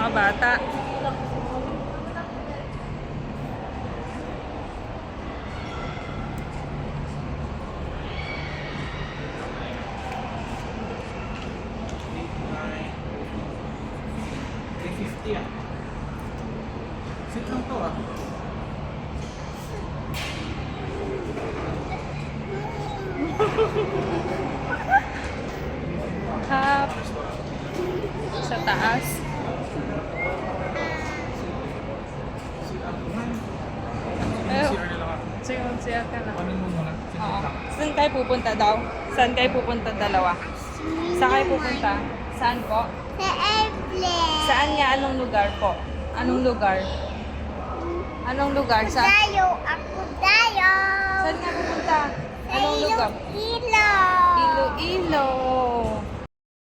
mga bata. Sit lang to ah. Hap. Sa taas. CR nila ka. Siya ka na. Panin mo muna. Sit Oo. lang. Saan kayo pupunta daw? Saan kayo pupunta dalawa? Saan kayo pupunta? Saan po? Sa airplane. Saan nga? Anong lugar po? Anong lugar? Anong lugar? Sa Ako tayo. Saan nga pupunta? Anong lugar? Ilo. Iloilo.